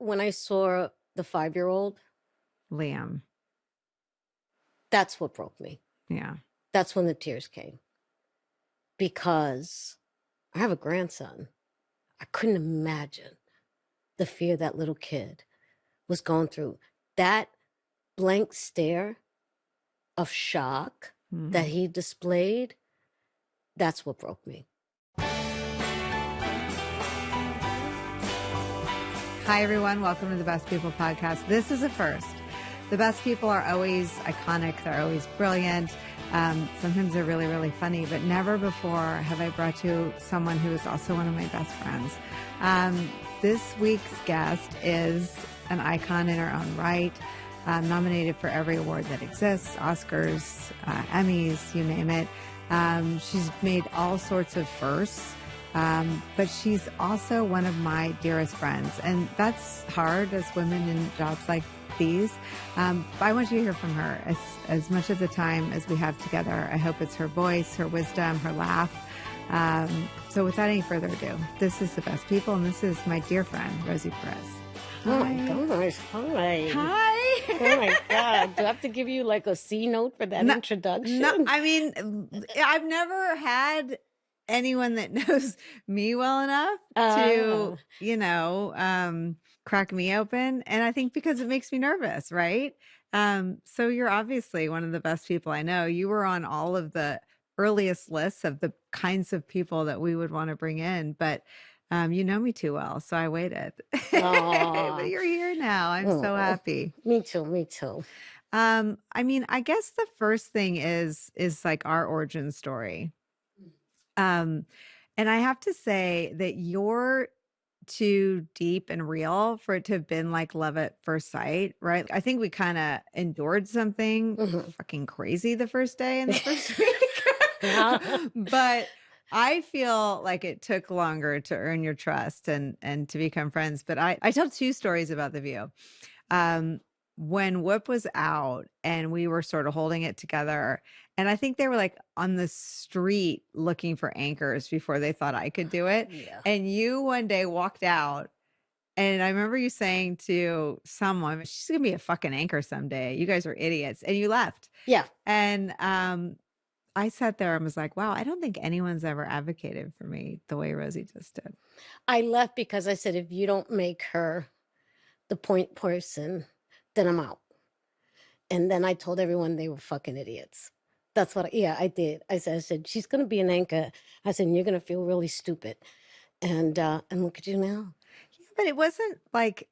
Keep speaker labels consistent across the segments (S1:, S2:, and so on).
S1: when I saw the 5-year-old,
S2: Liam.
S1: that's what broke me.
S2: Yeah.
S1: That's when the tears came. Because I have a grandson. I couldn't imagine the fear that little kid was going through. That blank stare of shock that he displayed, that's what broke me.
S2: Hi, everyone. Welcome to the Best People podcast. This is a first. The best people are always iconic. They're always brilliant. Sometimes they're really, really funny, but never before have I brought you someone who is also one of my best friends. This week's guest is an icon in her own right, nominated for every award that exists, Oscars, Emmys, you name it. She's made all sorts of firsts. But she's also one of my dearest friends. And that's hard as women in jobs like these. I want you to hear from her as much of the time as we have together. I hope it's her voice, her wisdom, her laugh. So without any further ado, this is The Best People, and this is my dear friend, Rosie Perez.
S1: Oh my gosh. Hi.
S2: Hi.
S1: Oh my God. Do I have to give you like a C note for that introduction?
S2: No, I mean, I've never had anyone that knows me well enough to, crack me open. And I think because it makes me nervous, right? So you're obviously one of the best people I know. You were on all of the earliest lists of the kinds of people that we would want to bring in, but you know me too well, so I waited. But you're here now. I'm so happy.
S1: Me too.
S2: I mean, I guess the first thing is like our origin story. And I have to say that you're too deep and real for it to have been like love at first sight, right? I think we kind of endured something fucking crazy the first day and the first week. But I feel like it took longer to earn your trust and to become friends. But I tell two stories about The View. When Whoop was out and we were sort of holding it together, and I think they were like on the street looking for anchors before they thought I could do it.
S1: Yeah.
S2: And you one day walked out, and I remember you saying to someone, she's going to be a fucking anchor someday. You guys are idiots. And you left.
S1: Yeah.
S2: And I sat there and was like, wow, I don't think anyone's ever advocated for me the way Rosie just did.
S1: I left because I said, if you don't make her the point person, then I'm out. And then I told everyone they were fucking idiots. That's what, I did. I said, she's going to be an anchor. I said, and you're going to feel really stupid. And look at you now.
S2: Yeah, but it wasn't like,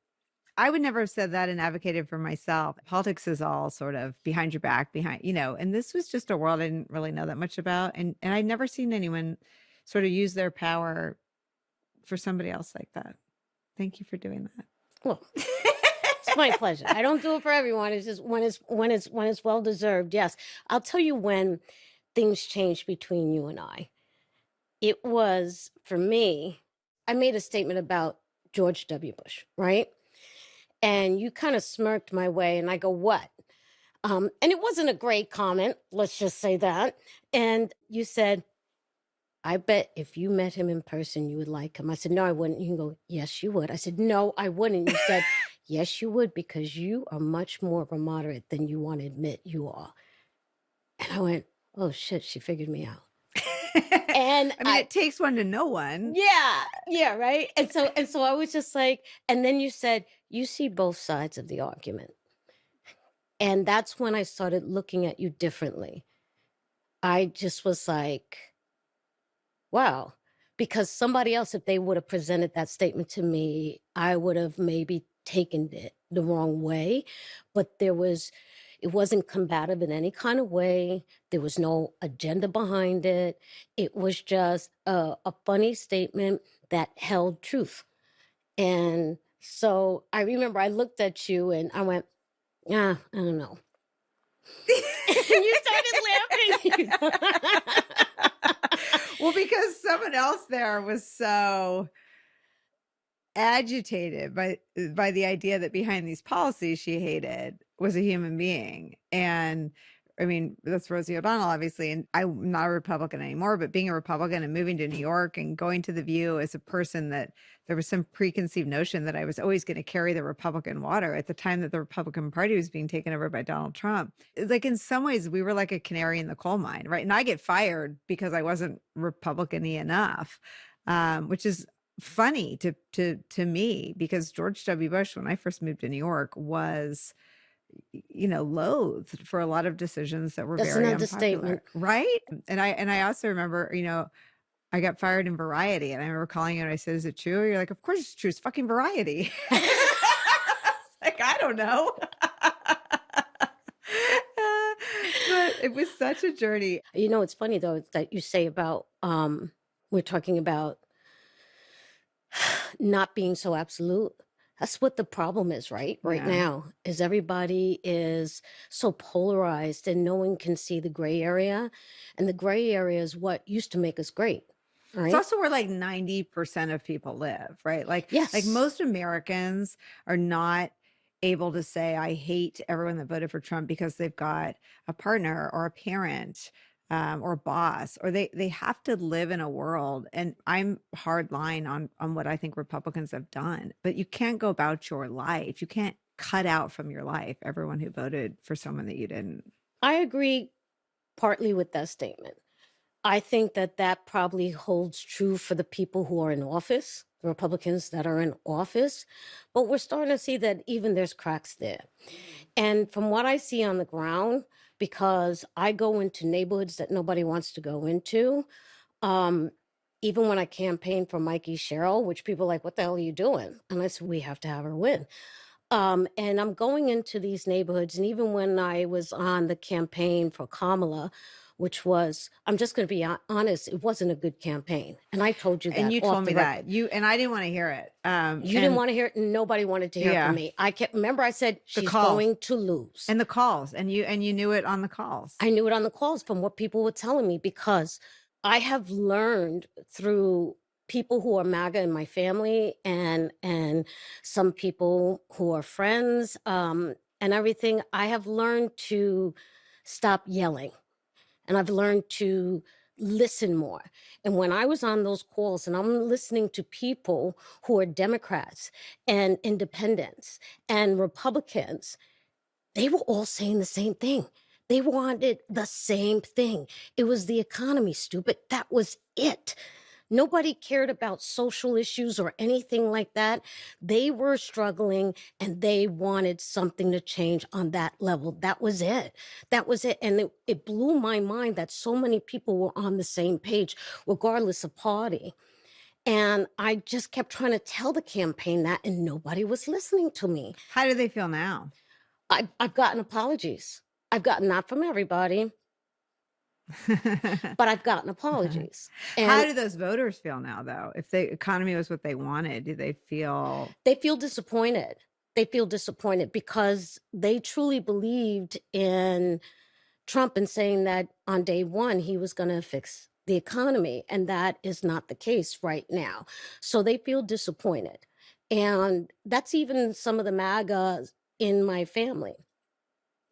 S2: I would never have said that and advocated for myself. Politics is all sort of behind your back, and this was just a world I didn't really know that much about. And I'd never seen anyone sort of use their power for somebody else like that. Thank you for doing that.
S1: Well, it's my pleasure. I don't do it for everyone. It's just when it's well deserved. Yes. I'll tell you when things changed between you and I. It was, for me, I made a statement about George W. Bush, right? And you kind of smirked my way, and I go, what? And it wasn't a great comment, let's just say that. And you said, I bet if you met him in person, you would like him. I said, no, I wouldn't. You can go, yes, you would. I said, no, I wouldn't. You said, yes, you would, because you are much more of a moderate than you want to admit you are. And I went, oh shit, she figured me out. And
S2: I mean, it takes one to know one.
S1: Yeah, right. And so I was just like, and then you said, you see both sides of the argument. And that's when I started looking at you differently. I just was like, wow, because somebody else, if they would have presented that statement to me, I would have maybe taken it the wrong way. But it wasn't combative in any kind of way. There was no agenda behind it. It was just a funny statement that held truth. And so I remember I looked at you and I went, I don't know. And you started laughing.
S2: Well, because someone else there was so agitated by the idea that behind these policies she hated was a human being. And I mean, that's Rosie O'Donnell, obviously, and I'm not a Republican anymore, but being a Republican and moving to New York and going to The View as a person that there was some preconceived notion that I was always going to carry the Republican water at the time that the Republican Party was being taken over by Donald Trump. It's like in some ways, we were like a canary in the coal mine, right? And I get fired because I wasn't Republican-y enough, which is funny to me because George W. Bush, when I first moved to New York, was loathed for a lot of decisions that were
S1: That's
S2: very
S1: an
S2: unpopular,
S1: understatement.
S2: right? And I also remember, I got fired in Variety, and I remember calling you and I said, "Is it true?" You're like, "Of course it's true. It's fucking Variety." Like, I don't know. But it was such a journey.
S1: It's funny though that you say about we're talking about not being so absolute. That's what the problem is, right? Right
S2: Yeah.
S1: now, is everybody is so polarized and no one can see the gray area. And the gray area is what used to make us great.
S2: It's
S1: Right?
S2: also where like 90% of people live, right? Like
S1: Yes.
S2: most Americans are not able to say, I hate everyone that voted for Trump because they've got a partner or a parent or a boss, or they have to live in a world. And I'm hard line on what I think Republicans have done, but you can't go about your life. You can't cut out from your life everyone who voted for someone that you didn't.
S1: I agree partly with that statement. I think that that probably holds true for the people who are in office, the Republicans that are in office, but we're starting to see that even there's cracks there. And from what I see on the ground, because I go into neighborhoods that nobody wants to go into, even when I campaigned for Mikey Sherrill, which people are like, what the hell are you doing? And I said, we have to have her win. And I'm going into these neighborhoods. And even when I was on the campaign for Kamala, which was, I'm just going to be honest, it wasn't a good campaign. And I told you that.
S2: And you
S1: off
S2: told
S1: the
S2: me
S1: record.
S2: that. And I didn't want to hear it.
S1: You didn't want to hear it, and nobody wanted to hear it
S2: Yeah.
S1: from me. Remember I said she's
S2: calls.
S1: going to lose.
S2: And the calls, and you knew it on the calls.
S1: I knew it on the calls from what people were telling me, because I have learned through people who are MAGA in my family and some people who are friends and everything. I have learned to stop yelling, and I've learned to listen more. And when I was on those calls and I'm listening to people who are Democrats and independents and Republicans, they were all saying the same thing. They wanted the same thing. It was the economy, stupid. That was it. Nobody cared about social issues or anything like that. They were struggling and they wanted something to change on that level. That was it. That was it. And it blew my mind that so many people were on the same page, regardless of party. And I just kept trying to tell the campaign that, and nobody was listening to me.
S2: How do they feel now?
S1: I've gotten apologies. I've gotten, not from everybody, but I've gotten apologies. And
S2: How do those voters feel now, though? If the economy was what they wanted, do they feel?
S1: they feel disappointed. They feel disappointed because they truly believed in Trump and saying that on day one he was going to fix the economy, and that is not the case right now. So they feel disappointed. And that's even some of the MAGA in my family.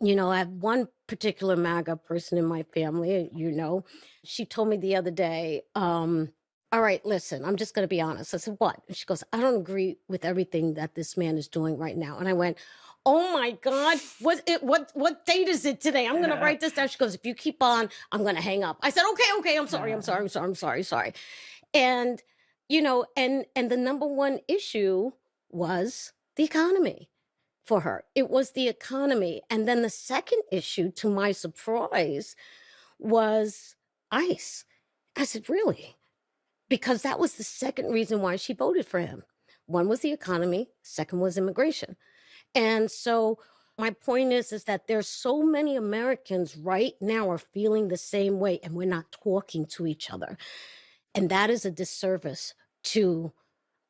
S1: I have one particular MAGA person in my family, she told me the other day, all right, listen, I'm just going to be honest. I said, what? And she goes, I don't agree with everything that this man is doing right now. And I went, oh my God, what date is it today? I'm going to write this down. She goes, if you keep on, I'm going to hang up. I said, okay, I'm sorry. And, and the number one issue was the economy. For her, it was the economy. And then the second issue, to my surprise, was ICE. I said, really? Because that was the second reason why she voted for him. One was the economy, second was immigration. And so my point is that there's so many Americans right now are feeling the same way, and we're not talking to each other. And that is a disservice to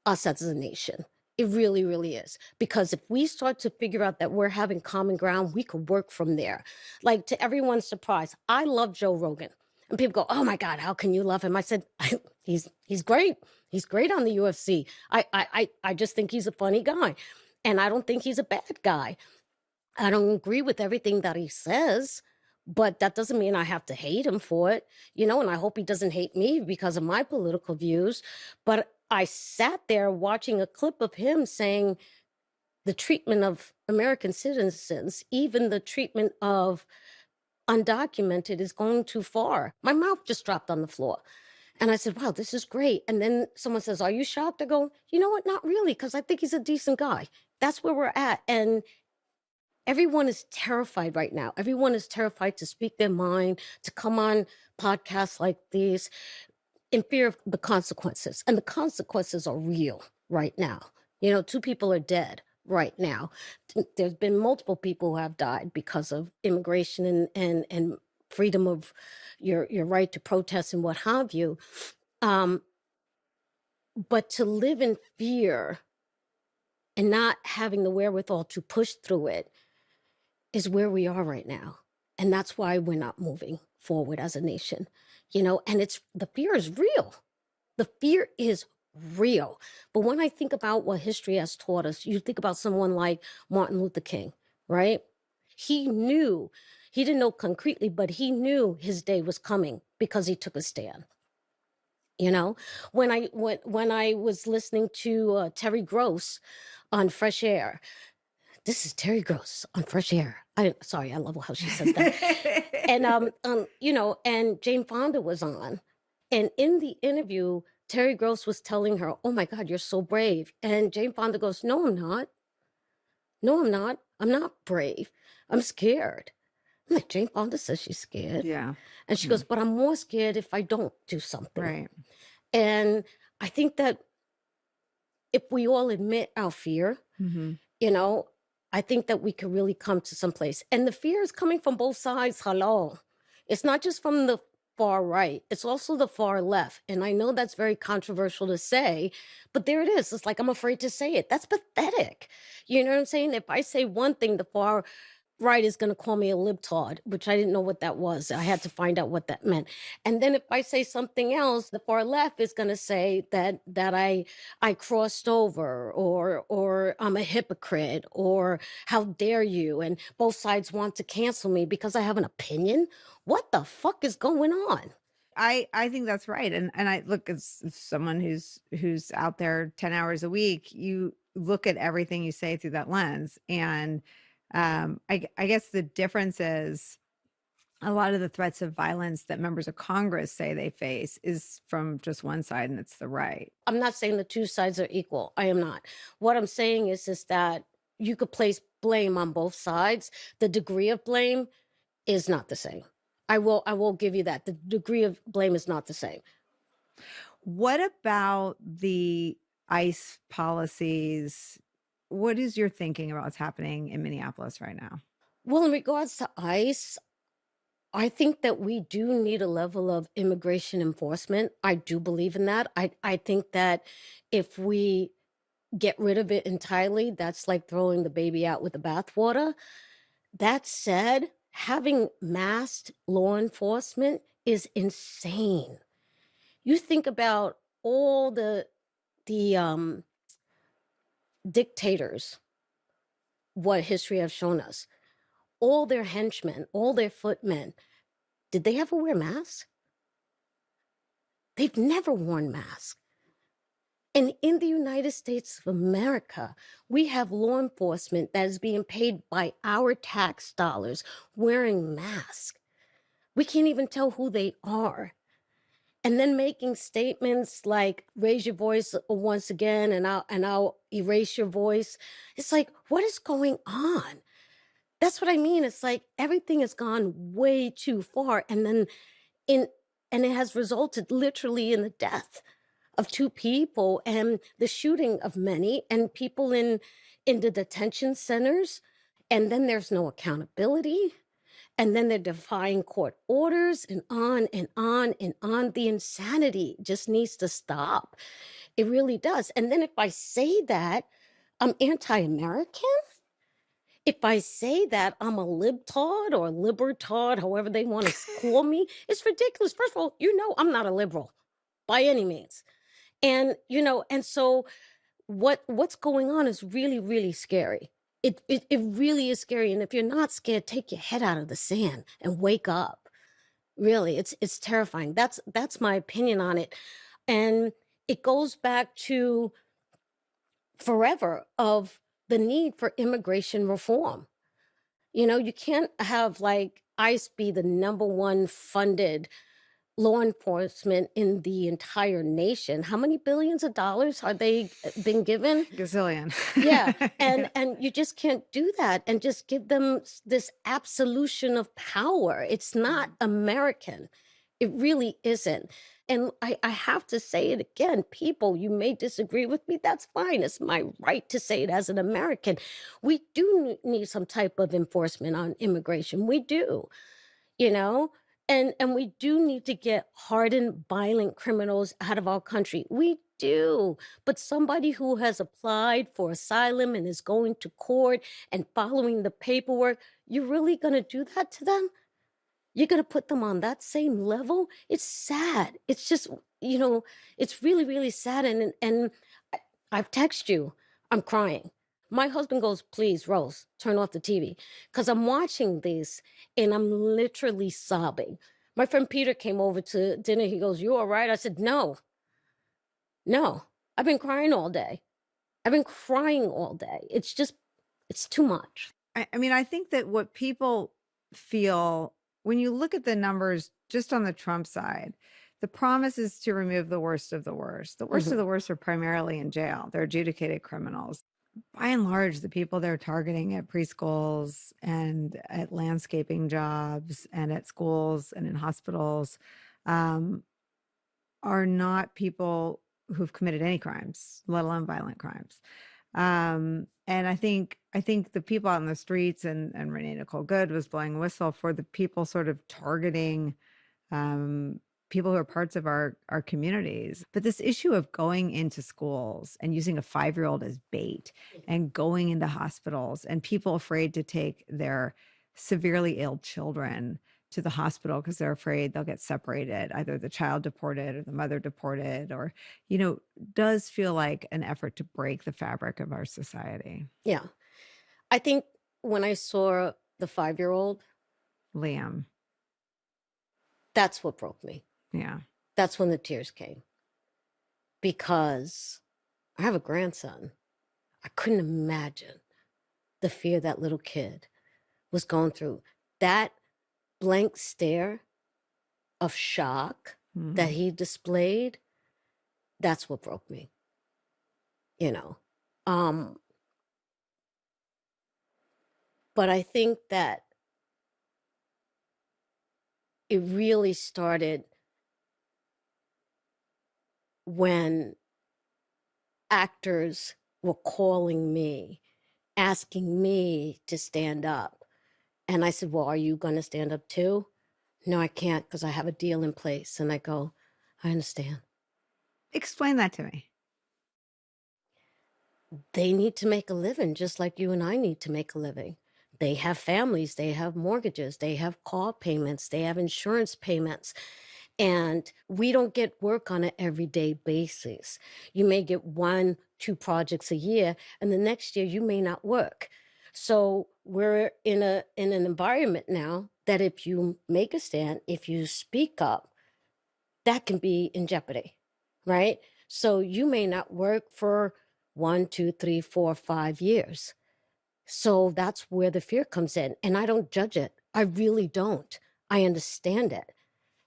S1: us as a nation. It really, really is. Because if we start to figure out that we're having common ground, we could work from there. Like, to everyone's surprise, I love Joe Rogan. And people go, oh my God, how can you love him? I said, he's great. He's great on the UFC. I just think he's a funny guy. And I don't think he's a bad guy. I don't agree with everything that he says, but that doesn't mean I have to hate him for it, and I hope he doesn't hate me because of my political views. But I sat there watching a clip of him saying the treatment of American citizens, even the treatment of undocumented, is going too far. My mouth just dropped on the floor. And I said, wow, this is great. And then someone says, are you shocked? I go, you know what? Not really, because I think he's a decent guy. That's where we're at. And everyone is terrified right now. Everyone is terrified to speak their mind, to come on podcasts like these in fear of the consequences. And the consequences are real right now. 2 people are dead right now. There's been multiple people who have died because of immigration and freedom of your right to protest and what have you. But to live in fear and not having the wherewithal to push through it is where we are right now. And that's why we're not moving forward as a nation, and the fear is real. The fear is real. But when I think about what history has taught us, you think about someone like Martin Luther King, right? He didn't know concretely, but he knew his day was coming because he took a stand. When I was listening to Terry Gross on Fresh Air, this is Terry Gross on Fresh Air. Sorry, I love how she said that. And and Jane Fonda was on, and in the interview, Terry Gross was telling her, "Oh my God, you're so brave." And Jane Fonda goes, "No, I'm not. No, I'm not. I'm not brave. I'm scared." I'm like, Jane Fonda says she's scared.
S2: Yeah.
S1: And she goes, "But I'm more scared if I don't do something."
S2: Right.
S1: And I think that if we all admit our fear, I think that we could really come to some place. And the fear is coming from both sides. Hello. It's not just from the far right. It's also the far left. And I know that's very controversial to say, but there it is. It's like, I'm afraid to say it. That's pathetic. You know what I'm saying? If I say one thing, the far right is going to call me a libtard, which I didn't know what that was. I had to find out what that meant. And then if I say something else, the far left is going to say that I crossed over, or I'm a hypocrite, or how dare you? And both sides want to cancel me because I have an opinion. What the fuck is going on?
S2: I think that's right. And I look, as someone who's out there 10 hours a week, you look at everything you say through that lens. And I guess the difference is a lot of the threats of violence that members of Congress say they face is from just one side, and it's the right.
S1: I'm not saying the two sides are equal. I am not. What I'm saying is that you could place blame on both sides. The degree of blame is not the same. I will give you that. The degree of blame is not the same.
S2: What about the ICE policies? What is your thinking about what's happening in Minneapolis right now?
S1: Well, in regards to ICE, I think that we do need a level of immigration enforcement. I do believe in that. I think that if we get rid of it entirely, that's like throwing the baby out with the bathwater. That said, having masked law enforcement is insane. You think about all the dictators, what history has shown us. All their henchmen, all their footmen, did they ever wear masks? They've never worn masks. And in the United States of America, we have law enforcement that is being paid by our tax dollars wearing masks. We can't even tell who they are. And then making statements like, raise your voice once again and I'll erase your voice. It's like, what is going on? That's what I mean. It's like everything has gone way too far. And then and it has resulted literally in the death of 2 people and the shooting of many, and people in the detention centers. And then there's no accountability. And then they're defying court orders, and on and on and on. The insanity just needs to stop. It really does. And then if I say that I'm anti-American, if I say that I'm a libtard or libertard, however they want to call me, it's ridiculous. First of all, I'm not a liberal by any means. And, and so what's going on is really, really scary. It really is scary. And if you're not scared, take your head out of the sand and wake up. Really, it's terrifying. That's my opinion on it. And it goes back to forever of the need for immigration reform. You can't have like ICE be the number one funded law enforcement in the entire nation. How many billions of dollars are they been given?
S2: Gazillion.
S1: Yeah,
S2: Yeah.
S1: and you just can't do that and just give them this absolution of power. It's not American. It really isn't. And I have to say it again, people, you may disagree with me. That's fine. It's my right to say it as an American. We do need some type of enforcement on immigration. We do, you know? And we do need to get hardened, violent criminals out of our country. We do. But somebody who has applied for asylum and is going to court and following the paperwork, you're really going to do that to them? You're going to put them on that same level? It's sad. It's just, it's really, really sad. And I've texted you. I'm crying. My husband goes, please, Rose, turn off the TV. Because I'm watching this and I'm literally sobbing. My friend Peter came over to dinner. He goes, you all right? I said, no, no. I've been crying all day. I've been crying all day. It's just, it's too much.
S2: I mean, I think that what people feel when you look at the numbers just on the Trump side, the promise is to remove the worst of the worst. The worst of the worst are primarily in jail. They're adjudicated criminals. By and large, the people they're targeting at preschools and at landscaping jobs and at schools and in hospitals are not people who've committed any crimes, let alone violent crimes. And I think the people out in the streets and Renee Nicole Good was blowing a whistle for the people sort of targeting people who are parts of our communities. But this issue of going into schools and using a 5-year-old as bait and going into hospitals and people afraid to take their severely ill children to the hospital because they're afraid they'll get separated, either the child deported or the mother deported, or, does feel like an effort to break the fabric of our society.
S1: Yeah. I think when I saw the 5-year-old,
S2: Liam.
S1: That's what broke me.
S2: Yeah.
S1: That's when the tears came. Because I have a grandson. I couldn't imagine the fear that little kid was going through. That blank stare of shock that he displayed, that's what broke me. But I think that it really started when actors were calling me, asking me to stand up. And I said, well, are you going to stand up too? No, I can't because I have a deal in place. And I go, I understand.
S2: Explain that to me.
S1: They need to make a living just like you and I need to make a living. They have families, they have mortgages, they have car payments, they have insurance payments. And we don't get work on an everyday basis. You may get 1-2 projects a year, and the next year you may not work. So we're in an environment now that if you make a stand, if you speak up, that can be in jeopardy, right? So you may not work for 1, 2, 3, 4, 5 years. So that's where the fear comes in. And I don't judge it. I really don't. I understand it.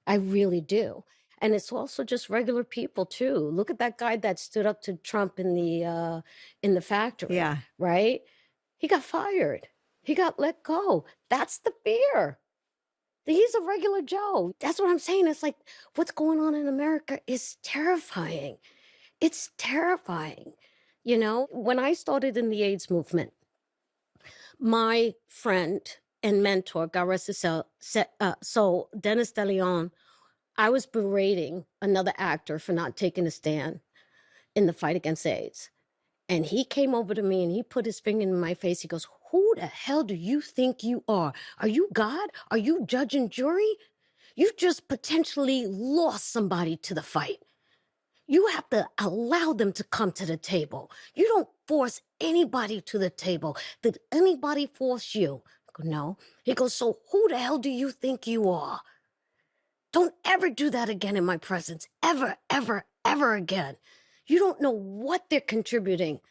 S1: I really do. And it's also just regular people too. Look at that guy that stood up to Trump in the factory.
S2: Yeah.
S1: Right? He got fired. He got let go. That's the fear. He's a regular Joe. That's what I'm saying. It's like what's going on in America is terrifying. It's terrifying. When I started in the AIDS movement, my friend and mentor, God rest his soul, Dennis DeLeon, I was berating another actor for not taking a stand in the fight against AIDS. And he came over to me and he put his finger in my face. He goes, who the hell do you think you are? Are you God? Are you judge and jury? You just potentially lost somebody to the fight. You have to allow them to come to the table. You don't force anybody to the table. Did anybody force you? I go, no. He goes, so who the hell do you think you are? Don't ever do that again in my presence. Ever, ever, ever again. You don't know what they're contributing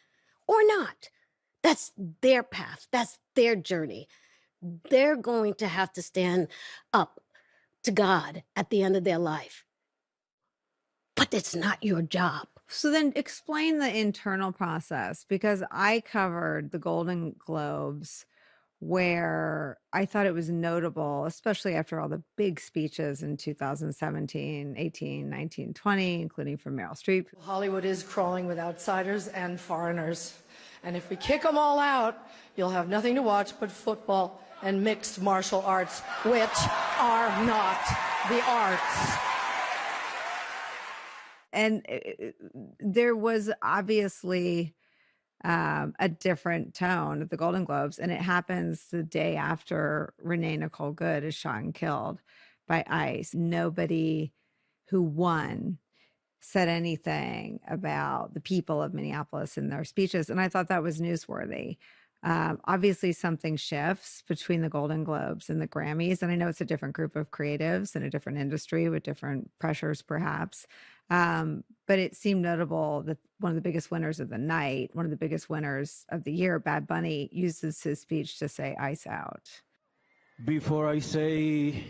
S1: or not. That's their path. That's their journey. They're going to have to stand up to God at the end of their life. But it's not your job.
S2: So then explain the internal process, because I covered the Golden Globes where I thought it was notable, especially after all the big speeches in 2017, 18, 19, 20, including from Meryl Streep.
S3: Hollywood is crawling with outsiders and foreigners. And if we kick them all out, you'll have nothing to watch but football and mixed martial arts, which are not the arts.
S2: And there was obviously a different tone at the Golden Globes, and it happens the day after Renee Nicole Good is shot and killed by ICE. Nobody who won said anything about the people of Minneapolis in their speeches, and I thought that was newsworthy. Obviously, something shifts between the Golden Globes and the Grammys, and I know it's a different group of creatives in a different industry with different pressures, perhaps. But it seemed notable that one of the biggest winners of the night, one of the biggest winners of the year, Bad Bunny, uses his speech to say ICE out.
S4: Before I say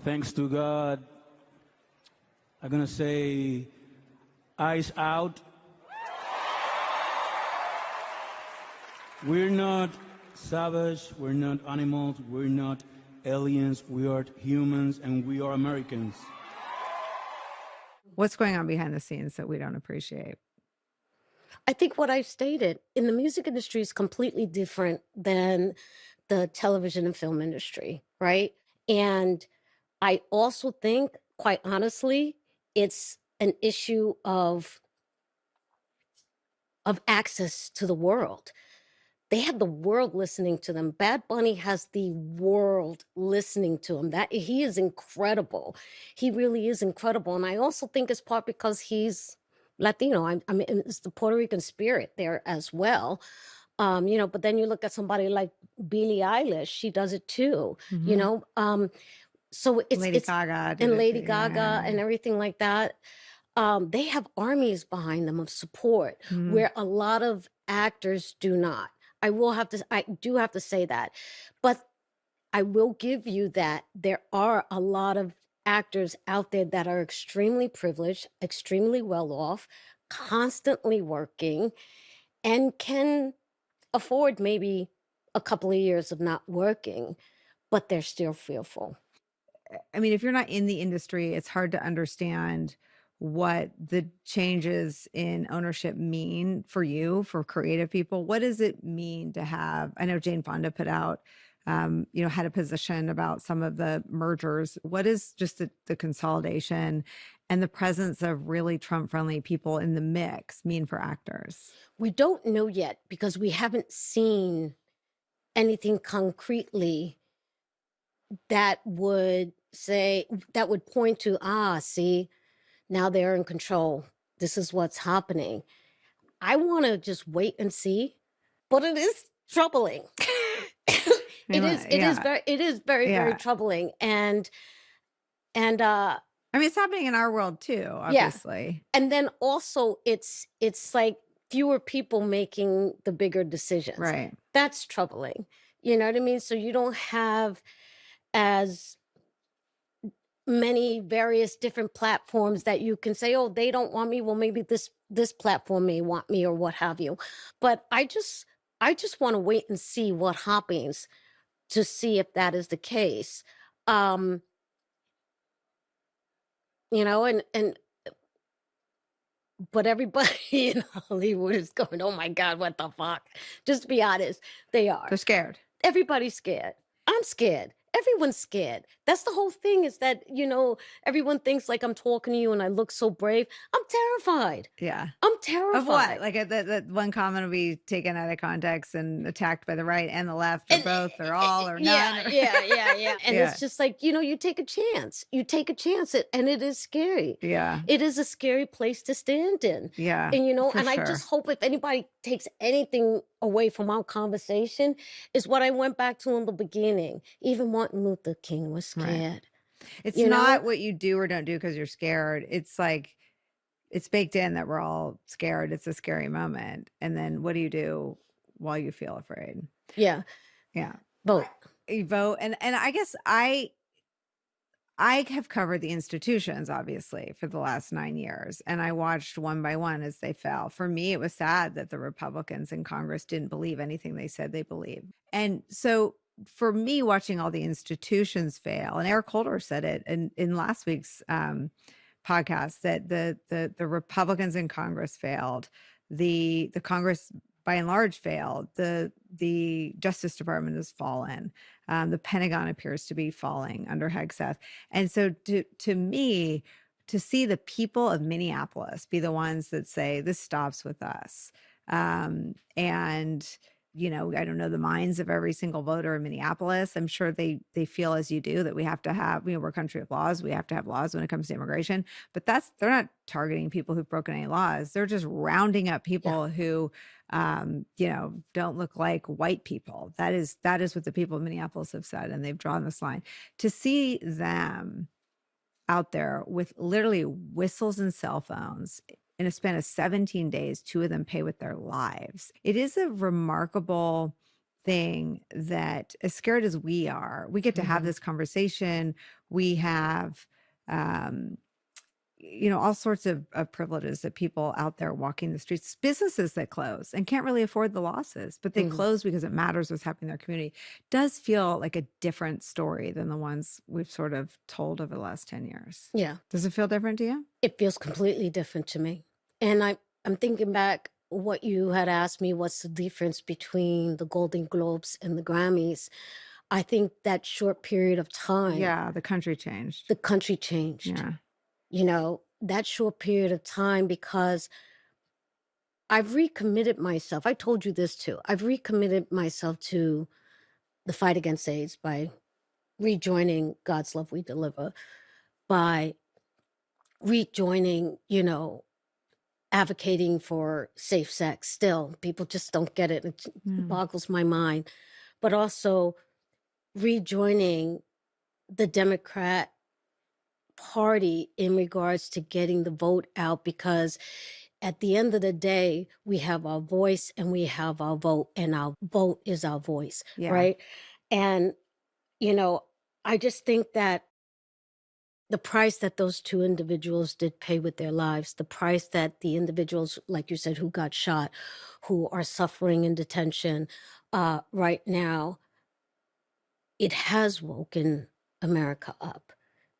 S4: thanks to God, I'm going to say ICE out. We're not savage, we're not animals, we're not aliens, we are humans, and we are Americans.
S2: What's going on behind the scenes that we don't appreciate?
S1: I think what I stated in the music industry is completely different than the television and film industry, right? And I also think, quite honestly, it's an issue of access to the world. They have the world listening to them. Bad Bunny has the world listening to him. That he is incredible. He really is incredible. And I also think it's part because he's Latino. I mean, it's the Puerto Rican spirit there as well. But then you look at somebody like Billie Eilish, she does it too, you know? So
S2: Lady
S1: it's
S2: Gaga did
S1: and
S2: it
S1: Lady
S2: too,
S1: Gaga
S2: yeah.
S1: and everything like that. They have armies behind them of support where a lot of actors do not. I do have to say that, but I will give you that there are a lot of actors out there that are extremely privileged, extremely well off, constantly working, and can afford maybe a couple of years of not working, but they're still fearful.
S2: I mean, if you're not in the industry, it's hard to understand what the changes in ownership mean for you, for creative people. What does it mean to have, I know Jane Fonda put out, had a position about some of the mergers. What is just the consolidation and the presence of really Trump-friendly people in the mix mean for actors?
S1: We don't know yet because we haven't seen anything concretely that would point to, see, now they're in control. This is what's happening. I want to just wait and see, but it is troubling. It is very troubling. And
S2: I mean, it's happening in our world too, obviously.
S1: Yeah. And then also it's like fewer people making the bigger decisions.
S2: Right.
S1: That's troubling. You know what I mean? So you don't have as many various different platforms that you can say, oh, they don't want me. Well, maybe this platform may want me or what have you. But I just want to wait and see what happens to see if that is the case. And but everybody in Hollywood is going, oh my God, what the fuck? Just to be honest, they are.
S2: They're scared.
S1: Everybody's scared. I'm scared. Everyone's scared. That's the whole thing, is that, everyone thinks like I'm talking to you and I look so brave. I'm terrified.
S2: Yeah.
S1: I'm
S2: Of
S1: terrified.
S2: what? Like that one comment will be taken out of context and attacked by the right and the left, or
S1: And
S2: both, or all, or
S1: yeah,
S2: none. Or
S1: yeah. And
S2: yeah,
S1: it's just like, you take a chance. You take a chance, and it is scary.
S2: yeah,
S1: It is a scary place to stand in.
S2: yeah,
S1: And
S2: for
S1: and I
S2: sure.
S1: just hope, if anybody takes anything away from our conversation, is what I went back to in the beginning. Even Martin Luther King was
S2: Right.
S1: scared.
S2: It's
S1: You know?
S2: not what you do or don't do because you're scared. It's like it's baked in that we're all scared. It's a scary moment, and then what do you do while you feel afraid?
S1: Yeah.
S2: Yeah,
S1: Vote.
S2: you vote, and I guess I have covered the institutions, obviously, for the last 9 years, and I watched one by one as they fell. For me, it was sad that the Republicans in Congress didn't believe anything they said they believed. And so for me, watching all the institutions fail, and Eric Holder said it in last week's podcast, that the Republicans in Congress failed, the Congress by and large failed, the Justice Department has fallen. The Pentagon appears to be falling under Hegseth. And so to me, to see the people of Minneapolis be the ones that say this stops with us. And I don't know the minds of every single voter in Minneapolis. I'm sure they feel as you do, that we have to have, we're a country of laws. We have to have laws when it comes to immigration. But they're not targeting people who've broken any laws. They're just rounding up people who don't look like white people. That is what the people of Minneapolis have said, and they've drawn this line. To see them out there with literally whistles and cell phones in a span of 17 days, 2 of them pay with their lives. It is a remarkable thing that, as scared as we are, we get to have this conversation. We have all sorts of privileges that people out there walking the streets, businesses that close and can't really afford the losses, but they close because it matters what's happening in their community. Does feel like a different story than the ones we've sort of told over the last 10 years.
S1: Yeah.
S2: Does it feel different to you?
S1: It feels completely different to me. And I'm thinking back what you had asked me, what's the difference between the Golden Globes and the Grammys? I think that short period of time.
S2: Yeah, the country changed.
S1: The country changed.
S2: Yeah.
S1: That short period of time, because I've recommitted myself. I told you this too. I've recommitted myself to the fight against AIDS by rejoining God's Love We Deliver, by rejoining, advocating for safe sex. Still, people just don't get it. It boggles my mind. But also rejoining the Democrat Party in regards to getting the vote out, because at the end of the day, we have our voice and we have our vote, and our vote is our voice, right? And, I just think that the price that those 2 individuals did pay with their lives, the price that the individuals, like you said, who got shot, who are suffering in detention right now, it has woken America up.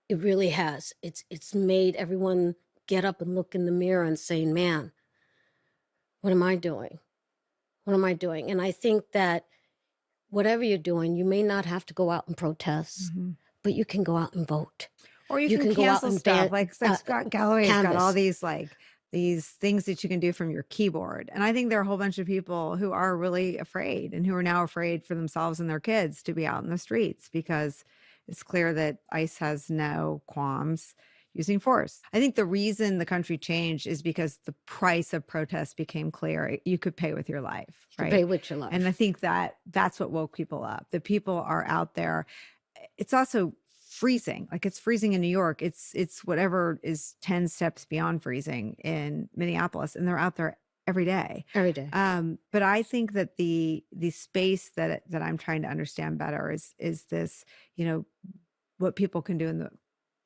S1: It really has. It's made everyone get up and look in the mirror and say, man, what am I doing? What am I doing? And I think that whatever you're doing, you may not have to go out and protest, but you can go out and vote.
S2: Or you can
S1: go out
S2: cancel
S1: and
S2: stuff. Like Scott Galloway's got all
S1: canvas.
S2: these things that you can do from your keyboard. And I think there are a whole bunch of people who are really afraid, and who are now afraid for themselves and their kids to be out in the streets, because it's clear that ICE has no qualms using force. I think the reason the country changed is because the price of protest became clear. You could pay with your life, right?
S1: Pay with your life.
S2: And I think that's what woke people up. The people are out there. It's also freezing. Like, it's freezing in New York. It's whatever is 10 steps beyond freezing in Minneapolis, and they're out there every day.
S1: Every day.
S2: But I think that the space that I'm trying to understand better is this, what people can do in the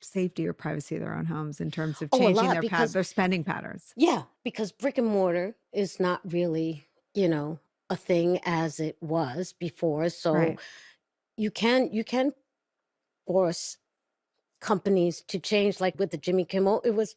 S2: safety or privacy of their own homes in terms of changing their spending patterns.
S1: Yeah, because brick and mortar is not really, a thing as it was before. So you can force companies to change, like with the Jimmy Kimmel. It was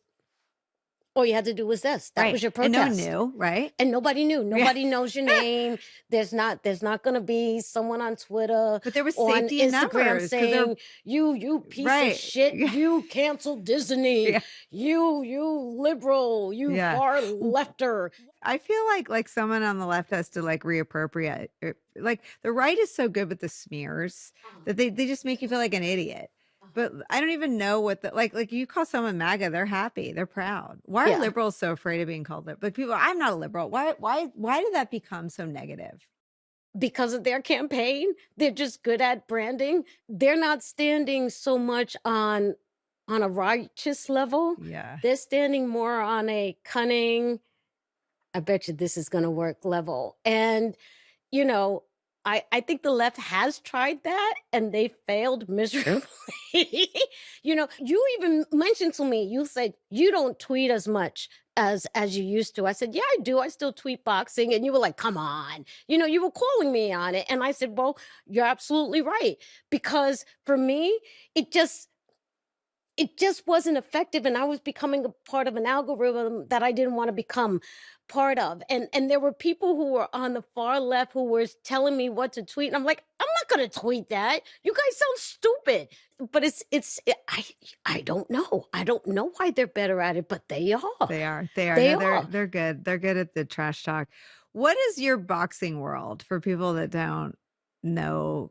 S1: All you had to do was this. That
S2: Right.
S1: was your
S2: And no one
S1: protest.
S2: knew, right?
S1: And nobody knew. Nobody knows your name. There's not going to be someone on Twitter
S2: But there was
S1: or on
S2: safety in
S1: Instagram
S2: numbers because they're
S1: saying, you piece of
S2: right.
S1: shit, you canceled Disney,
S2: Yeah.
S1: you liberal, you
S2: Yeah.
S1: far lefter.
S2: I feel like someone on the left has to like reappropriate. Like the right is so good with the smears that they just make you feel like an idiot. But I don't even know what the like you call someone MAGA, they're happy, they're proud. Why are
S1: Yeah.
S2: liberals so afraid of being called liberal? Like people, I'm not a liberal. Why did that become so negative?
S1: Because of their campaign, they're just good at branding. They're not standing so much on a righteous level.
S2: Yeah.
S1: They're standing more on a cunning, I bet you this is going to work level. And, you know, I think the left has tried that and they failed miserably. You even mentioned to me, you said you don't tweet as much as you used to. I said, yeah, I do. I still tweet boxing. And you were like, come on. You were calling me on it. And I said, well, you're absolutely right. Because for me, it just wasn't effective, and I was becoming a part of an algorithm that I didn't want to become part of. And there were people who were on the far left who were telling me what to tweet, and I'm like, I'm not going to tweet that. You guys sound stupid. But I don't know. I don't know why they're better at it, but they are.
S2: They are.
S1: They
S2: No,
S1: are.
S2: they're good. They're good at the trash talk. What is your boxing world for people that don't know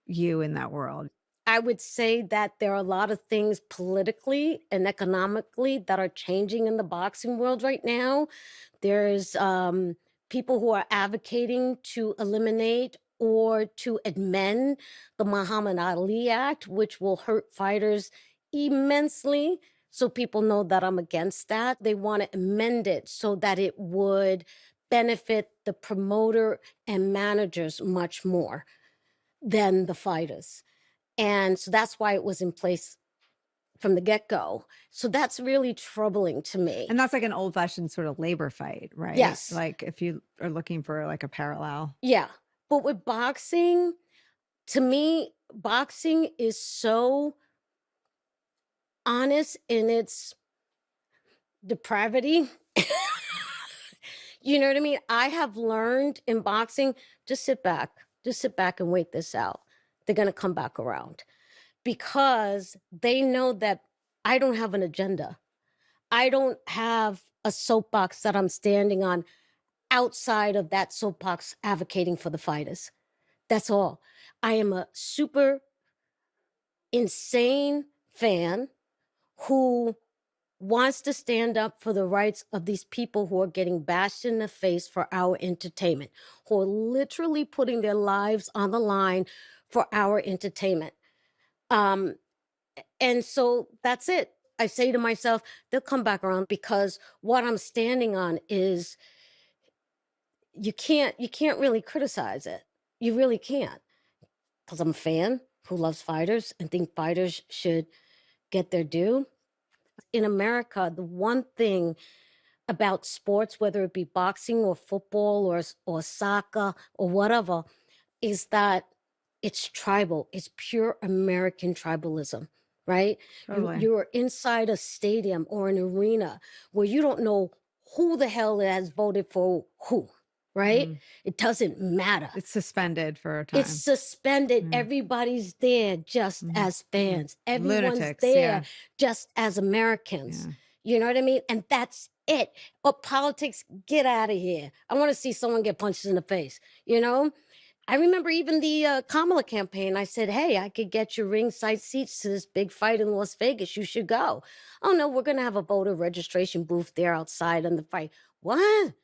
S2: you in that world?
S1: I would say that there are a lot of things politically and economically that are changing in the boxing world right now. There's people who are advocating to eliminate or to amend the Muhammad Ali Act, which will hurt fighters immensely. So people know that I'm against that. They want to amend it so that it would benefit the promoter and managers much more than the fighters. And so that's why it was in place from the get-go. So that's really troubling to me.
S2: And that's like an old-fashioned sort of labor fight, right?
S1: Yes.
S2: Like if you are looking for like a parallel.
S1: Yeah. But with boxing, to me, boxing is so honest in its depravity. You know what I mean? I have learned in boxing, just sit back and wait this out. They're going to come back around because they know that I don't have an agenda. I don't have a soapbox that I'm standing on outside of that soapbox advocating for the fighters. That's all. I am a super insane fan who wants to stand up for the rights of these people who are getting bashed in the face for our entertainment, who are literally putting their lives on the line for our entertainment. And so that's it. I say to myself, they'll come back around because what I'm standing on is you can't really criticize it. You really can't. Because I'm a fan who loves fighters and think fighters should get their due. In America, the one thing about sports, whether it be boxing or football or soccer or whatever, is that it's tribal. It's pure American tribalism, right?
S2: Totally.
S1: You're inside a stadium or an arena where you don't know who the hell has voted for who, right? It doesn't matter.
S2: It's suspended for a time.
S1: It's suspended. Everybody's there just as fans. Everyone's
S2: Lunatics,
S1: there
S2: yeah.
S1: just as Americans.
S2: Yeah.
S1: You know what I mean? And that's it. But politics, get out of here. I want to see someone get punched in the face, you know? I remember even the Kamala campaign. I said, hey, I could get you ringside seats to this big fight in Las Vegas. You should go. Oh, no, we're going to have a voter registration booth there outside on the fight. What?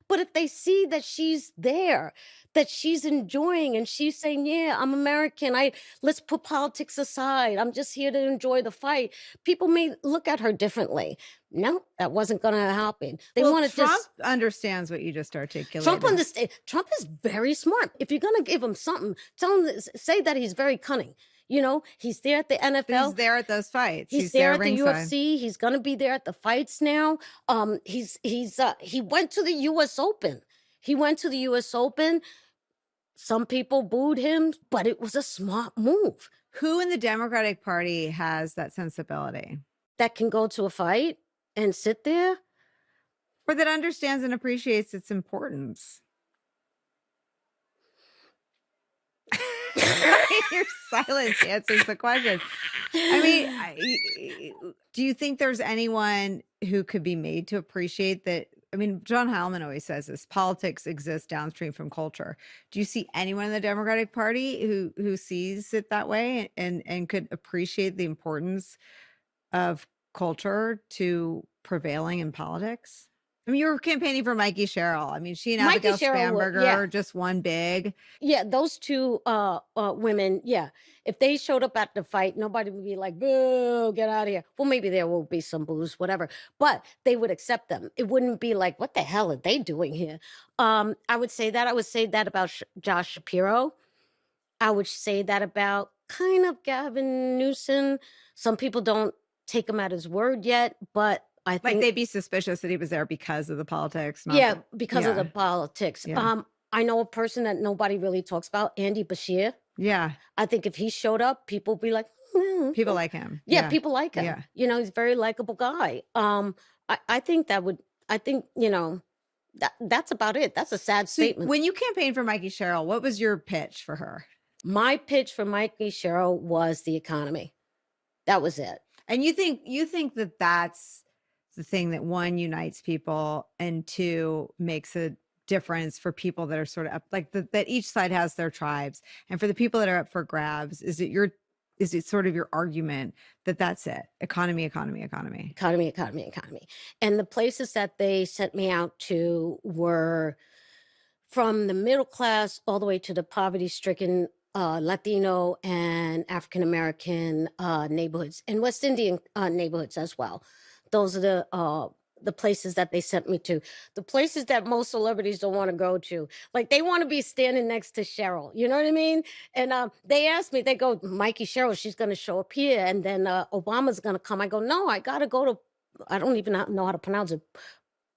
S1: But if they see that she's there, that she's enjoying and she's saying, yeah, I'm American. Let's put politics aside. I'm just here to enjoy the fight. People may look at her differently. No, that wasn't going to happen. They want to
S2: Trump
S1: just
S2: understands what you just articulated.
S1: Trump understands. Trump is very smart. If you're going to give him something, say that he's very cunning. You know, he's there at the NFL.
S2: He's there at those fights.
S1: He's there at the
S2: ringside.
S1: UFC. He's going to be there at the fights now. He went to the US Open. He went to the US Open. Some people booed him, but it was a smart move.
S2: Who in the Democratic Party has that sensibility?
S1: That can go to a fight and sit there.
S2: Or that understands and appreciates its importance. Your silence answers the question. I mean, do you think there's anyone who could be made to appreciate that? I mean, John Heilman always says this: politics exists downstream from culture. Do you see anyone in the Democratic Party who sees it that way and could appreciate the importance of culture to prevailing in politics? I mean, you were campaigning for Mikey Sherrill. I mean, she and
S1: Mikey
S2: Abigail
S1: Sherrill
S2: Spanberger just won big.
S1: Yeah, those two women, yeah. If they showed up at the fight, nobody would be like, boo, get out of here. Well, maybe there will be some boos, whatever. But they would accept them. It wouldn't be like, what the hell are they doing here? I would say that. I would say that about Josh Shapiro. I would say that about kind of Gavin Newsom. Some people don't take him at his word yet, but I think
S2: Like they'd be suspicious that he was there because of the politics. Not
S1: yeah,
S2: that-
S1: because of the
S2: yeah.
S1: politics.
S2: Yeah.
S1: I know a person that nobody really talks about, Andy Bashir.
S2: Yeah.
S1: I think if he showed up, people would be like,
S2: People like him.
S1: yeah, people like him.
S2: Yeah.
S1: You know, he's a very likable guy. I think that would, I think, you know, that's about it. That's a sad
S2: So
S1: statement.
S2: when you campaigned for Mikey Sherrill, what was your pitch for her?
S1: My pitch for Mikey Sherrill was the economy. That was it.
S2: And you think that that's the thing that, one, unites people, and two, makes a difference for people that are sort of up, like that each side has their tribes, and for the people that are up for grabs, is it sort of your argument that that's it? Economy.
S1: Economy. And the places that they sent me out to were from the middle class all the way to the poverty-stricken Latino and African American neighborhoods, and West Indian neighborhoods as well. Those are the places that they sent me to. The places that most celebrities don't want to go to. Like, they want to be standing next to Cheryl. You know what I mean? And they asked me, they go, Mikey Sherrill, she's going to show up here, and then Obama's going to come. I go, no, I got to go to, I don't even know how to pronounce it,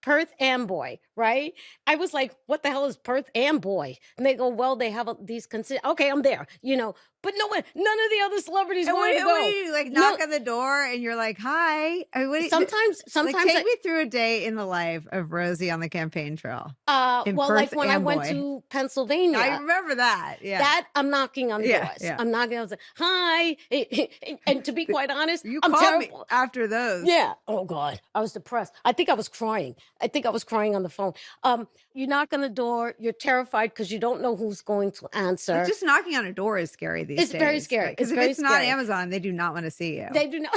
S1: Perth Amboy, right? I was like, what the hell is Perth Amboy? And they go, well, they have these okay, I'm there, you know. But none of the other celebrities
S2: And
S1: wanted to go.
S2: what do you like? Knock on the door, and you're like, "Hi." I mean, what do you,
S1: Sometimes
S2: like, take me through a day in the life of Rosie on the campaign trail.
S1: well,
S2: Perth
S1: like when I went
S2: Amboy.
S1: to Pennsylvania.
S2: I remember that. Yeah,
S1: That I'm knocking on doors.
S2: Yeah.
S1: I'm knocking on doors. Hi. And to be quite honest,
S2: you
S1: I'm
S2: called me
S1: terrible.
S2: after those.
S1: Yeah. Oh God. I was depressed. I think I was crying on the phone. You knock on the door, you're terrified because you don't know who's going to answer.
S2: But just knocking on a door is scary these days.
S1: It's very scary.
S2: Because
S1: It's
S2: if
S1: very
S2: it's not
S1: scary.
S2: Amazon, they do not want to see you.
S1: They do not.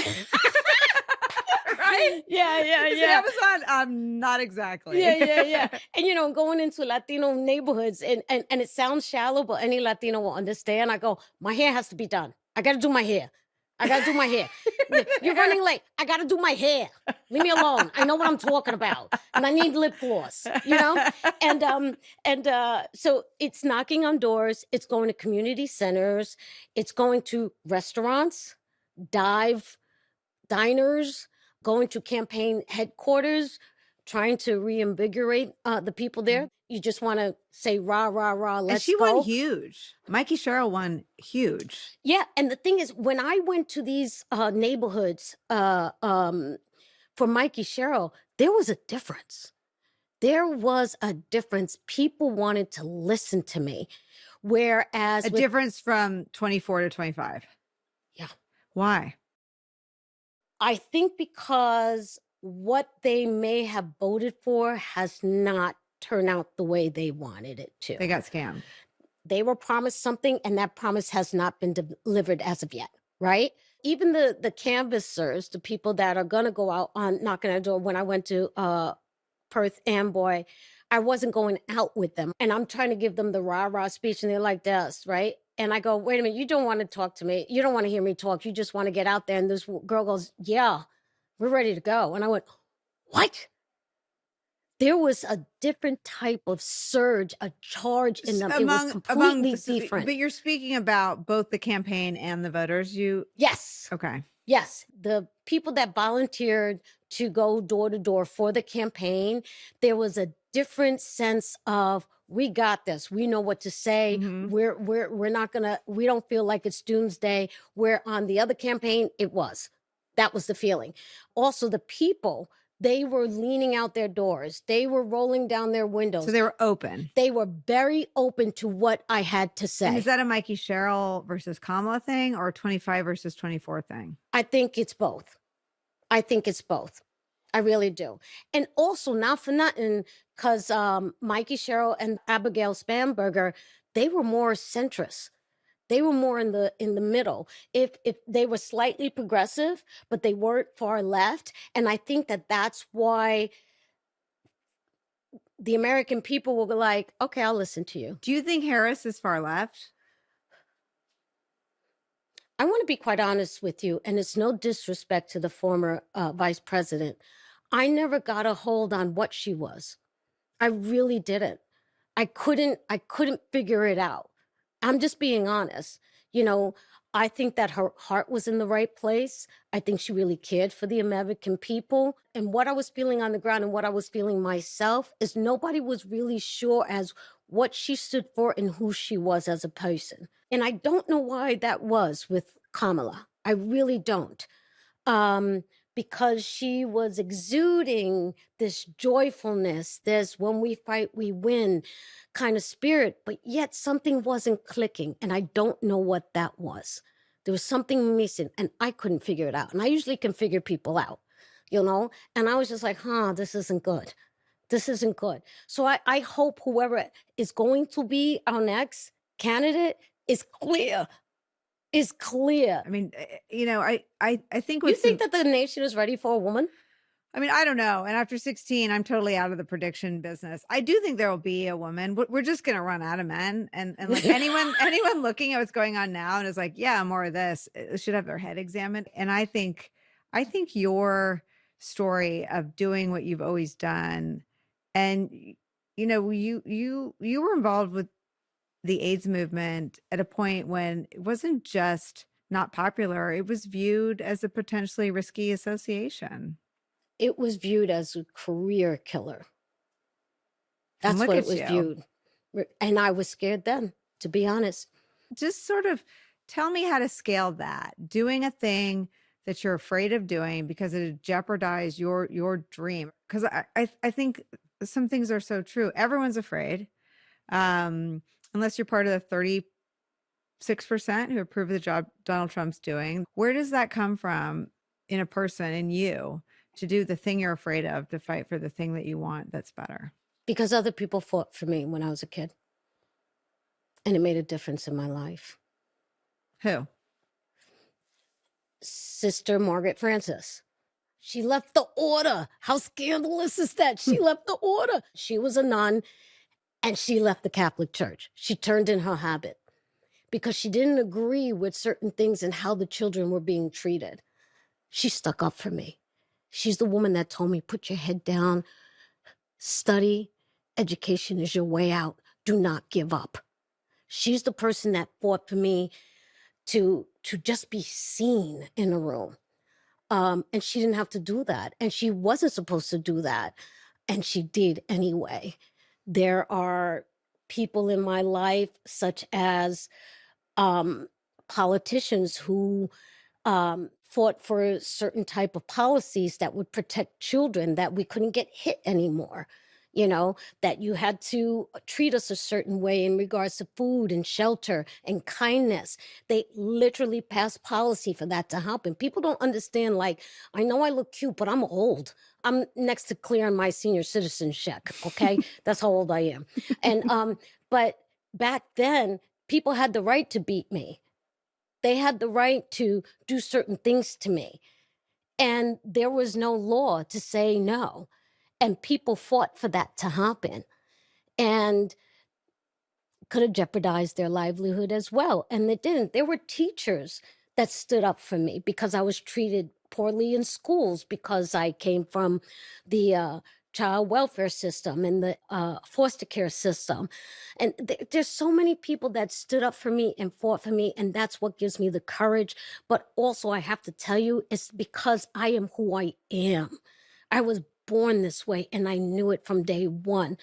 S2: Right?
S1: Yeah.
S2: Amazon, not exactly.
S1: Yeah. And you know, going into Latino neighborhoods, and it sounds shallow, but any Latino will understand. I go, my hair has to be done. I got to do my hair. You're running late. I got to do my hair. Leave me alone. I know what I'm talking about. And I need lip gloss, you know? And so it's knocking on doors. It's going to community centers. It's going to restaurants, diners, going to campaign headquarters, trying to reinvigorate the people there. You just want to say, rah, rah, rah, let's go.
S2: And she won huge. Mikey Sherrill won huge.
S1: Yeah. And the thing is, when I went to these neighborhoods for Mikey Sherrill, there was a difference. People wanted to listen to me. Whereas
S2: A difference from 24 to 25.
S1: Yeah.
S2: Why?
S1: I think because what they may have voted for has not turned out the way they wanted it to.
S2: They got scammed.
S1: They were promised something, and that promise has not been delivered as of yet, right? Even the canvassers, the people that are going to go out on knocking on the door, when I went to Perth Amboy, I wasn't going out with them. And I'm trying to give them the rah-rah speech, and they're like this, right? And I go, wait a minute, you don't want to talk to me. You don't want to hear me talk. You just want to get out there. And this girl goes, yeah, we're ready to go. And I went, what? There was a different type of surge, a charge in them. It was completely different.
S2: But you're speaking about both the campaign and the voters.
S1: Yes.
S2: Okay.
S1: Yes. The people that volunteered to go door to door for the campaign, there was a different sense of, we got this. We know what to say.
S2: Mhm.
S1: We're not gonna, we don't feel like it's doomsday. Where on the other campaign, it was. That was the feeling. Also, the people They were leaning out their doors. They were rolling down their windows.
S2: So they were open.
S1: They were very open to what I had to
S2: And
S1: say.
S2: is that a Mikey Sherrill versus Kamala thing or a 25 versus 24 thing?
S1: I think it's both. I think it's both. I really do. And also, not for nothing, because Mikey Sherrill and Abigail Spanberger, they were more centrist. They were more in the middle. If they were slightly progressive, but they weren't far left. And I think that that's why the American people were like, okay, I'll listen to you.
S2: Do you think Harris is far left?
S1: I want to be quite honest with you, and it's no disrespect to the former vice president. I never got a hold on what she was. I really didn't. I couldn't figure it out. I'm just being honest. You know, I think that her heart was in the right place. I think she really cared for the American people. And what I was feeling on the ground and what I was feeling myself is nobody was really sure as what she stood for and who she was as a person. And I don't know why that was with Kamala. I really don't. Because she was exuding this joyfulness, this when we fight, we win kind of spirit, but yet something wasn't clicking. And I don't know what that was. There was something missing and I couldn't figure it out. And I usually can figure people out, you know? And I was just like, this isn't good. This isn't good. So I hope whoever is going to be our next candidate is clear. Is clear.
S2: I mean, you know, I think
S1: you think that the nation is ready for a woman?
S2: I mean, I don't know. And after 16, I'm totally out of the prediction business. I do think there will be a woman. We're just going to run out of men. And like anyone looking at what's going on now and is like, yeah, more of this, should have their head examined. And I think your story of doing what you've always done, and you know, you were involved with the AIDS movement at a point when it wasn't just not popular, it was viewed as a potentially risky association.
S1: It was viewed as a career killer. That's what it was viewed. And I was scared then, to be honest.
S2: Just sort of tell me how to scale that. Doing a thing that you're afraid of doing because it jeopardized your dream. Because I think some things are so true. Everyone's afraid. Unless you're part of the 36% who approve of the job Donald Trump's doing. Where does that come from in a person, in you, to do the thing you're afraid of, to fight for the thing that you want that's better?
S1: Because other people fought for me when I was a kid. And it made a difference in my life.
S2: Who?
S1: Sister Margaret Francis. She left the order. How scandalous is that? She left the order. She was a nun. And she left the Catholic Church. She turned in her habit because she didn't agree with certain things and how the children were being treated. She stuck up for me. She's the woman that told me, put your head down, study, education is your way out. Do not give up. She's the person that fought for me to just be seen in a room. And she didn't have to do that. And she wasn't supposed to do that. And she did anyway. There are people in my life, such as politicians who fought for a certain type of policies that would protect children, that we couldn't get hit anymore, you know, that you had to treat us a certain way in regards to food and shelter and kindness. They literally passed policy for that to happen. People don't understand, like, I know I look cute, but I'm old. I'm next to clearing my senior citizen check, okay? That's how old I am. And but back then, people had the right to beat me. They had the right to do certain things to me. And there was no law to say no. And people fought for that to happen. And could have jeopardized their livelihood as well. And they didn't. There were teachers that stood up for me because I was treated poorly in schools, because I came from the child welfare system and the foster care system. And there's so many people that stood up for me and fought for me. And that's what gives me the courage. But also, I have to tell you, it's because I am who I am. I was born this way, and I knew it from day one.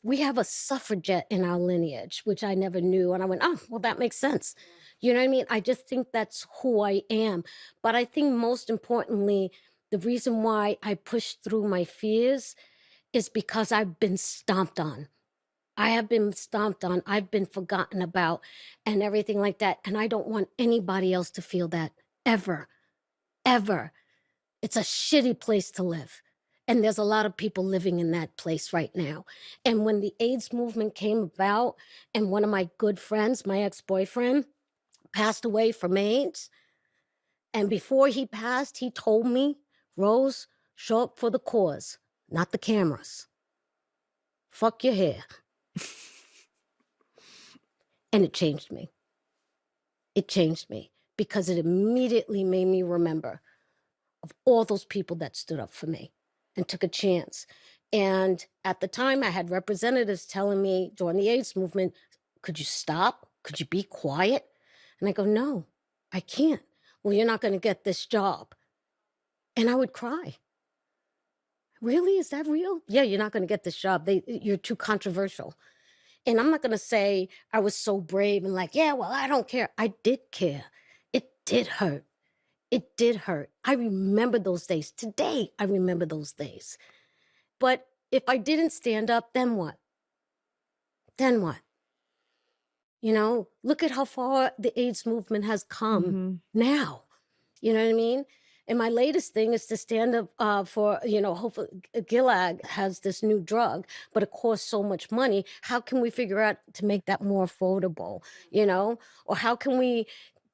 S1: We have a suffragette in our lineage, which I never knew. And I went, oh, well, that makes sense. You know what I mean? I just think that's who I am. But I think most importantly, The reason why I push through my fears is because I've been stomped on. I have been stomped on. I've been forgotten about and everything like that. And I don't want anybody else to feel that ever, ever. It's a shitty place to live. And there's a lot of people living in that place right now. And when the AIDS movement came about and one of my good friends, my ex-boyfriend, passed away from AIDS, and before he passed, he told me, Rose, show up for the cause, not the cameras. Fuck your hair. And it changed me. It changed me because it immediately made me remember of all those people that stood up for me and took a chance. And at the time, I had representatives telling me during the AIDS movement, could you stop? Could you be quiet? And I go, no, I can't. Well, you're not going to get this job. And I would cry. Really? Is that real? Yeah, you're not going to get this job. You're too controversial. And I'm not going to say I was so brave and like, yeah, well, I don't care. I did care. It did hurt. It did hurt. I remember those days. Today, I remember those days. But if I didn't stand up, then what? Then what? You know, look at how far the AIDS movement has come now. You know what I mean? And my latest thing is to stand up for, you know, hopefully Gilead has this new drug, but it costs so much money. How can we figure out to make that more affordable, you know? Or how can we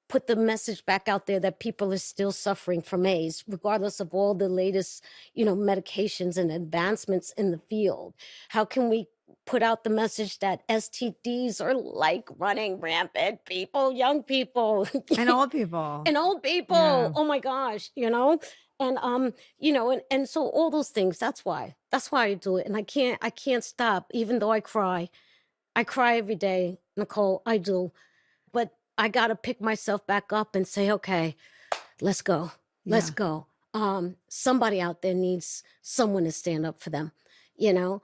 S1: put the message back out there that people are still suffering from AIDS, regardless of all the latest, you know, medications and advancements in the field? How can we put out the message that STDs are like running rampant, people, young people.
S2: And old people.
S1: And old people.
S2: Yeah.
S1: Oh my gosh, you know? And you know, and so all those things, that's why I do it. And I can't stop, even though I cry. I cry every day, Nicole, I do. But I gotta pick myself back up and say, okay, let's go. Let's go. Somebody out there needs someone to stand up for them, you know?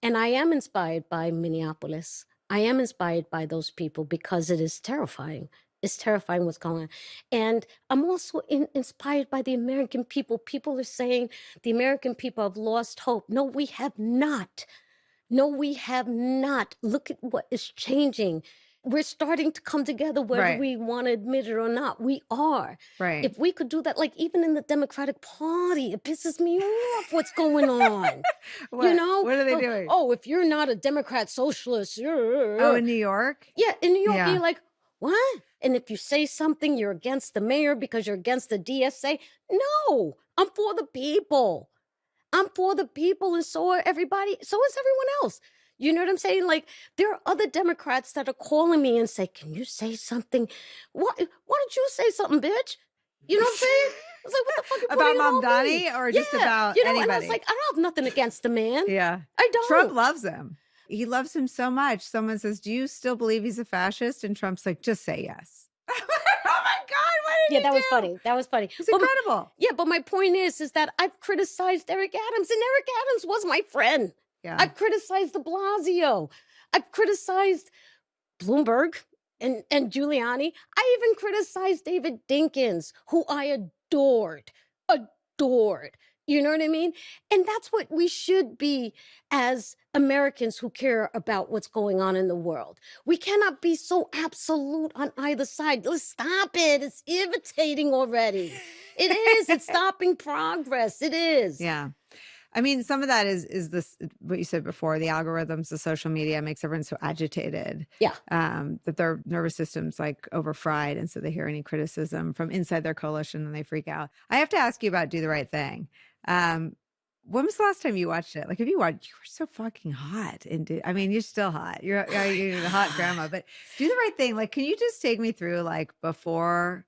S1: And I am inspired by Minneapolis. I am inspired by those people because it is terrifying. It's terrifying what's going on. And I'm also inspired by the American people. People are saying the American people have lost hope. No, we have not. No, we have not. Look at what is changing. We're starting to come together, whether we want to admit it or not. We are.
S2: Right.
S1: If we could do that, like even in the Democratic Party, it pisses me off what's going on. You know?
S2: What are they doing?
S1: Oh, if you're not a Democrat socialist, you're...
S2: Oh, in New York?
S1: Yeah, in New York,
S2: Yeah.
S1: you're like, what? And if you say something, you're against the mayor because you're against the DSA. No, I'm for the people. I'm for the people, and so are everybody. So is everyone else. You know what I'm saying? Like, there are other Democrats that are calling me and say, can you say something? Why don't you say something, bitch? You know what I'm saying? I was like, what the fuck you
S2: About
S1: putting it on
S2: Mamdani
S1: me?
S2: or just about
S1: you know, And I
S2: anybody?
S1: was like, I don't have nothing against the man.
S2: Yeah.
S1: I don't.
S2: Trump loves him. He loves him so much. Someone says, do you still believe he's a fascist? And Trump's like, just say yes. Oh my God, what did he
S1: That was
S2: do?
S1: funny. That was funny.
S2: It's
S1: But-
S2: incredible.
S1: Yeah, but my point is that I've criticized Eric Adams, and Eric Adams was my friend.
S2: Yeah.
S1: I've criticized de Blasio. I've criticized Bloomberg and Giuliani. I even criticized David Dinkins, who I adored. You know what I mean? And that's what we should be as Americans who care about what's going on in the world. We cannot be so absolute on either side. Let's stop it. It's irritating already. It is. It's stopping progress. It is.
S2: Yeah. I mean, some of that is this, what you said before, the algorithms, the social media makes everyone so agitated.
S1: Yeah.
S2: That their nervous system's like overfried. And so they hear any criticism from inside their coalition and they freak out. I have to ask you about Do the Right Thing. When was the last time you watched it? Like, have you watched, you were so fucking hot. I mean, you're still hot. You're a hot grandma, but Do the Right Thing. Like, can you just take me through like before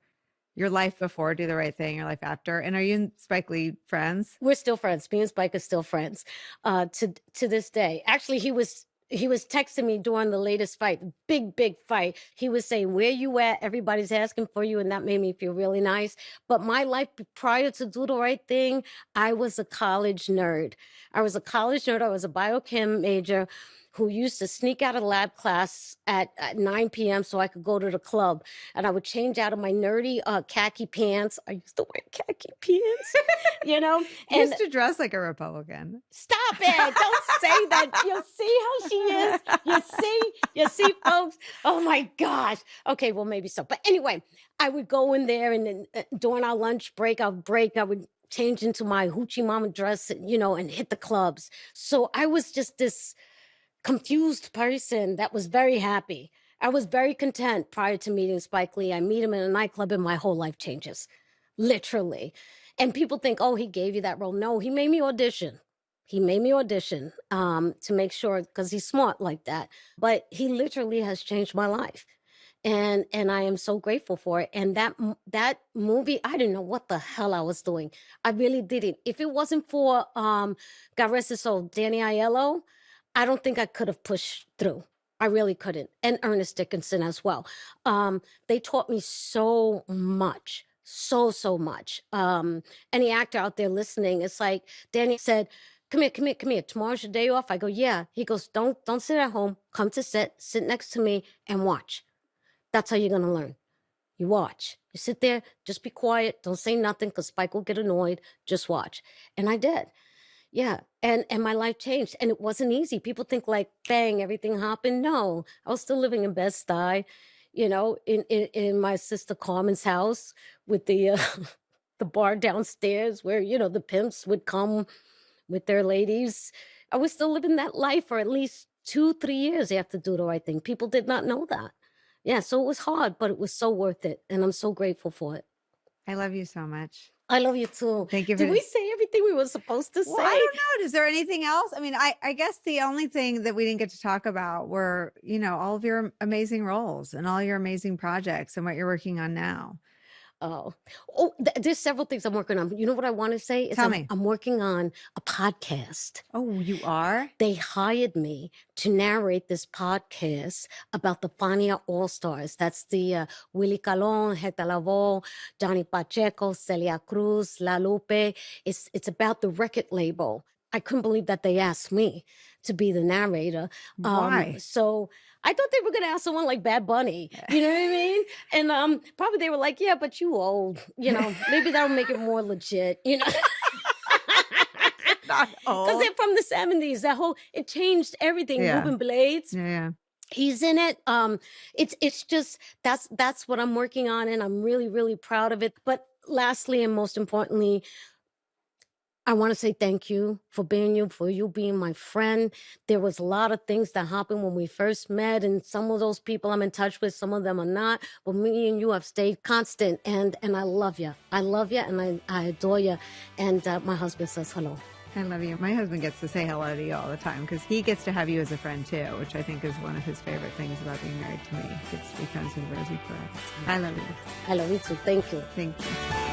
S2: your life before Do the Right Thing, your life after? And are you and Spike Lee friends?
S1: We're still friends. Me and Spike are still friends to this day. Actually, he was texting me during the latest fight, big fight. He was saying, where you at? Everybody's asking for you. And that made me feel really nice. But my life prior to Do the Right Thing, I was a college nerd. I was a biochem major. who used to sneak out of lab class at 9 p.m. so I could go to the club. And I would change out of my nerdy khaki pants. I used to wear khaki pants, you know?
S2: You
S1: And
S2: used to dress like a Republican.
S1: stop it. Don't say that. You see how she is? You see, folks? Oh my gosh. Okay, well, maybe so. But anyway, I would go in there and then during our lunch break, I would change into my hoochie mama dress, you know, and hit the clubs. So I was just this confused person that was very happy. I was very content prior to meeting Spike Lee. I meet him in a nightclub and my whole life changes, literally. And people think, oh, he gave you that role. No, he made me audition. He made me audition to make sure, because he's smart like that. But he literally has changed my life. And I am so grateful for it. And that movie, I didn't know what the hell I was doing. I really didn't. If it wasn't for God rest his soul, Danny Aiello, I don't think I could have pushed through. I really couldn't. And Ernest Dickinson as well. They taught me so much. So much. Any actor out there listening, it's like Danny said, come here. Tomorrow's your day off. I go, yeah. He goes, don't sit at home. Come to set, sit next to me and watch. That's how you're going to learn. You watch. You sit there, just be quiet. Don't say nothing because Spike will get annoyed. Just watch. And I did. Yeah. And my life changed. And it wasn't easy. People think like, bang, everything happened. No, I was still living in Bed-Stuy, you know, in my sister Carmen's house with the the bar downstairs where, you know, the pimps would come with their ladies. I was still living that life for at least 2-3 years after Do the Right Thing. People did not know that. Yeah, so it was hard, but it was so worth it. And I'm so grateful for it.
S2: I love you so much.
S1: I love you too.
S2: Thank you for
S1: Did we say everything we were supposed to
S2: Well,
S1: say?
S2: I don't know. Is there anything else? I mean, I guess the only thing that we didn't get to talk about were, you know, all of your amazing roles and all your amazing projects and what you're working on now.
S1: There's several things I'm working on. You know what I want to say?
S2: Tell me.
S1: I'm working on a podcast.
S2: Oh, you are?
S1: They hired me to narrate this podcast about the Fania All-Stars. That's the Willie Colon, Hector Lavoe, Johnny Pacheco, Celia Cruz, La Lupe. It's about the record label. I couldn't believe that they asked me to be the narrator.
S2: Why?
S1: So I thought they were going to ask someone like Bad Bunny. You know what I mean? And probably they were like, yeah, but you old. You know, maybe that'll make it more legit, you know?
S2: Not
S1: Because
S2: old.
S1: they're from the 70s. It changed everything.
S2: Yeah.
S1: Ruben Blades.
S2: Yeah.
S1: He's in it. It's just that's what I'm working on, and I'm really, really proud of it. But lastly, and most importantly, I want to say thank you for you being my friend. There was a lot of things that happened when we first met, and some of those people I'm in touch with, some of them are not. But me and you have stayed constant, and I love you. I love you, and I adore you. And my husband says hello.
S2: I love you. My husband gets to say hello to you all the time because he gets to have you as a friend too, which I think is one of his favorite things about being married to me. Gets to be friends with Rosie forever. I love you.
S1: I love you too. Thank you.
S2: Thank you.